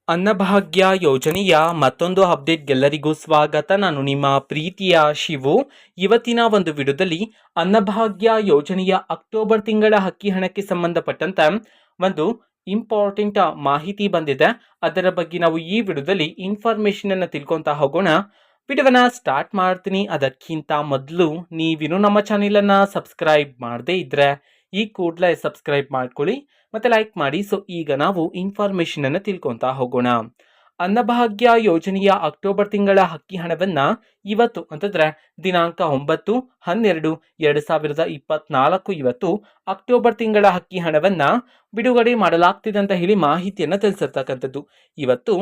ಅನ್ನಭಾಗ್ಯ ಯೋಜನೆಯ ಮತ್ತೊಂದು ಅಪ್ಡೇಟ್ಗೆಲ್ಲರಿಗೂ ಸ್ವಾಗತ. ನಾನು ನಿಮ್ಮ ಪ್ರೀತಿಯ ಶಿವು. ಇವತ್ತಿನ ಒಂದು ವಿಡಿಯೋದಲ್ಲಿ ಅನ್ನಭಾಗ್ಯ ಯೋಜನೆಯ ಅಕ್ಟೋಬರ್ ತಿಂಗಳ ಅಕ್ಕಿ ಹಣಕ್ಕೆ ಸಂಬಂಧಪಟ್ಟಂತೆ ಒಂದು ಇಂಪಾರ್ಟೆಂಟ್ ಮಾಹಿತಿ ಬಂದಿದೆ. ಅದರ ಬಗ್ಗೆ ನಾವು ಈ ವಿಡಿಯೋದಲ್ಲಿ ಇನ್ಫಾರ್ಮೇಶನ್ ಅನ್ನು ತಿಳ್ಕೊಂತ ಹೋಗೋಣ. ವಿಡಿಯೋನ ಸ್ಟಾರ್ಟ್ ಮಾಡ್ತೀನಿ. ಅದಕ್ಕಿಂತ ಮೊದಲು ನೀವಿನ್ನು ನಮ್ಮ ಚಾನೆಲ್ ಸಬ್ಸ್ಕ್ರೈಬ್ ಮಾಡದೇ ಇದ್ರೆ ಈ ಕೂಡಲೇ ಸಬ್ಸ್ಕ್ರೈಬ್ ಮಾಡ್ಕೊಳ್ಳಿ ಮತ್ತೆ ಲೈಕ್ ಮಾಡಿ. ಸೊ ಈಗ ನಾವು ಇನ್ಫಾರ್ಮೇಶನ್ ಅನ್ನು ತಿಳ್ಕೊಂತ ಹೋಗೋಣ. ಅನ್ನಭಾಗ್ಯ ಯೋಜನೆಯ ಅಕ್ಟೋಬರ್ ತಿಂಗಳ ಅಕ್ಕಿ ಹಣವನ್ನ ಇವತ್ತು ಅಂತಂದ್ರೆ ದಿನಾಂಕ 9/12/2024 ಇವತ್ತು ಅಕ್ಟೋಬರ್ ತಿಂಗಳ ಅಕ್ಕಿ ಹಣವನ್ನ ಬಿಡುಗಡೆ ಮಾಡಲಾಗ್ತಿದೆ ಅಂತ ಹೇಳಿ ಮಾಹಿತಿಯನ್ನ ತಿಳಿಸಿರ್ತಕ್ಕಂಥದ್ದು. ಇವತ್ತು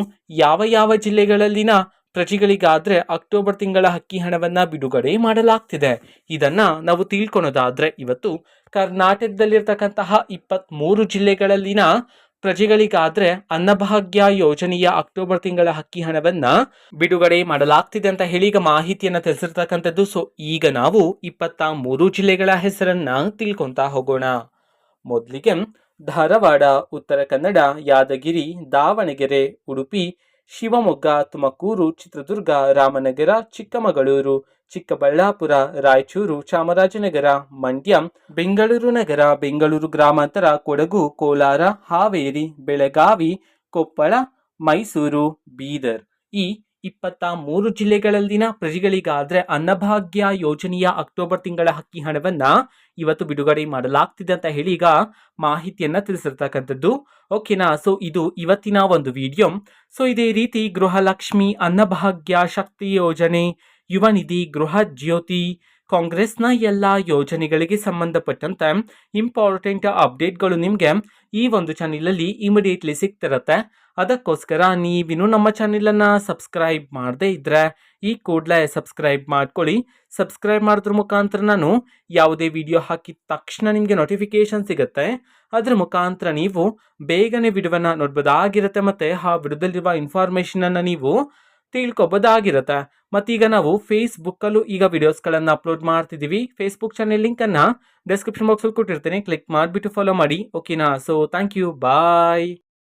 ಯಾವ ಯಾವ ಜಿಲ್ಲೆಗಳಲ್ಲಿನ ಪ್ರಜೆಗಳಿಗಾದ್ರೆ ಅಕ್ಟೋಬರ್ ತಿಂಗಳ ಅಕ್ಕಿ ಹಣವನ್ನ ಬಿಡುಗಡೆ ಮಾಡಲಾಗ್ತಿದೆ ಇದನ್ನ ನಾವು ತಿಳ್ಕೊಳೋದಾದ್ರೆ, ಇವತ್ತು ಕರ್ನಾಟಕದಲ್ಲಿರ್ತಕ್ಕಂತಹ 23 ಜಿಲ್ಲೆಗಳಲ್ಲಿನ ಪ್ರಜೆಗಳಿಗಾದ್ರೆ ಅನ್ನಭಾಗ್ಯ ಯೋಜನೆಯ ಅಕ್ಟೋಬರ್ ತಿಂಗಳ ಅಕ್ಕಿ ಹಣವನ್ನ ಬಿಡುಗಡೆ ಮಾಡಲಾಗ್ತಿದೆ ಅಂತ ಹೇಳಿ ಈಗ ಮಾಹಿತಿಯನ್ನ ತಿಳಿಸಿರ್ತಕ್ಕಂಥದ್ದು. ಸೊ ಈಗ ನಾವು 23 ಜಿಲ್ಲೆಗಳ ಹೆಸರನ್ನ ತಿಳ್ಕೊಂತ ಹೋಗೋಣ. ಮೊದಲಿಗೆ ಧಾರವಾಡ, ಉತ್ತರ ಕನ್ನಡ, ಯಾದಗಿರಿ, ದಾವಣಗೆರೆ, ಉಡುಪಿ, ಶಿವಮೊಗ್ಗ, ತುಮಕೂರು, ಚಿತ್ರದುರ್ಗ, ರಾಮನಗರ, ಚಿಕ್ಕಮಗಳೂರು, ಚಿಕ್ಕಬಳ್ಳಾಪುರ, ರಾಯಚೂರು, ಚಾಮರಾಜನಗರ, ಮಂಡ್ಯ, ಬೆಂಗಳೂರು ನಗರ, ಬೆಂಗಳೂರು ಗ್ರಾಮಾಂತರ, ಕೊಡಗು, ಕೋಲಾರ, ಹಾವೇರಿ, ಬೆಳಗಾವಿ, ಕೊಪ್ಪಳ, ಮೈಸೂರು, ಬೀದರ್ ಈ 23 ಜಿಲ್ಲೆಗಳಲ್ಲಿನ ಪ್ರಜೆಗಳಿಗಾದ್ರೆ ಅನ್ನಭಾಗ್ಯ ಯೋಜನೆಯ ಅಕ್ಟೋಬರ್ ತಿಂಗಳ ಅಕ್ಕಿ ಹಣವನ್ನ ಇವತ್ತು ಬಿಡುಗಡೆ ಮಾಡಲಾಗ್ತಿದೆ ಅಂತ ಹೇಳಿ ಈಗ ಮಾಹಿತಿಯನ್ನ ತಿಳಿಸಿರ್ತಕ್ಕಂಥದ್ದು. ಓಕೆನಾ. ಸೊ ಇದು ಇವತ್ತಿನ ಒಂದು ವಿಡಿಯೋ. ಸೊ ಇದೇ ರೀತಿ ಗೃಹಲಕ್ಷ್ಮಿ, ಅನ್ನಭಾಗ್ಯ, ಶಕ್ತಿ ಯೋಜನೆ, ಯುವ ನಿಧಿ, ಗೃಹ ಜ್ಯೋತಿ, ಕಾಂಗ್ರೆಸ್ನ ಎಲ್ಲ ಯೋಜನೆಗಳಿಗೆ ಸಂಬಂಧಪಟ್ಟಂತೆ ಇಂಪಾರ್ಟೆಂಟ್ ಅಪ್ಡೇಟ್ಗಳು ನಿಮಗೆ ಈ ಒಂದು ಚಾನೆಲಲ್ಲಿ ಇಮಿಡಿಯೇಟ್ಲಿ ಸಿಗ್ತಿರತ್ತೆ. ಅದಕ್ಕೋಸ್ಕರ ನೀವಿನ್ನು ನಮ್ಮ ಚಾನೆಲನ್ನು ಸಬ್ಸ್ಕ್ರೈಬ್ ಮಾಡದೇ ಇದ್ರೆ ಈ ಕೂಡಲೇ ಸಬ್ಸ್ಕ್ರೈಬ್ ಮಾಡ್ಕೊಳ್ಳಿ. ಸಬ್ಸ್ಕ್ರೈಬ್ ಮಾಡೋದ್ರ ಮುಖಾಂತರ ನಾನು ಯಾವುದೇ ವಿಡಿಯೋ ಹಾಕಿದ ತಕ್ಷಣ ನಿಮಗೆ ನೋಟಿಫಿಕೇಶನ್ ಸಿಗುತ್ತೆ. ಅದರ ಮುಖಾಂತರ ನೀವು ಬೇಗನೆ ವಿಡಿಯೋನ ನೋಡ್ಬೋದಾಗಿರುತ್ತೆ ಮತ್ತೆ ಆ ವಿಡಿಯೋದಲ್ಲಿರುವ ಇನ್ಫಾರ್ಮೇಶನ್ ಅನ್ನ ನೀವು ತಿಳ್ಕೊಬೋದಾಗಿರುತ್ತೆ. ಮತ್ತೀಗ ನಾವು ಫೇಸ್ಬುಕ್ಕಲ್ಲೂ ಈಗ ವಿಡಿಯೋಸ್ಗಳನ್ನು ಅಪ್ಲೋಡ್ ಮಾಡ್ತಿದ್ದೀವಿ. ಫೇಸ್ಬುಕ್ ಚಾನೆಲ್ ಲಿಂಕನ್ನು ಡಿಸ್ಕ್ರಿಪ್ಷನ್ ಬಾಕ್ಸಲ್ಲಿ ಕೊಟ್ಟಿರ್ತೇನೆ, ಕ್ಲಿಕ್ ಮಾಡಿಬಿಟ್ಟು ಫಾಲೋ ಮಾಡಿ. ಓಕೆನಾ. So thank you, bye.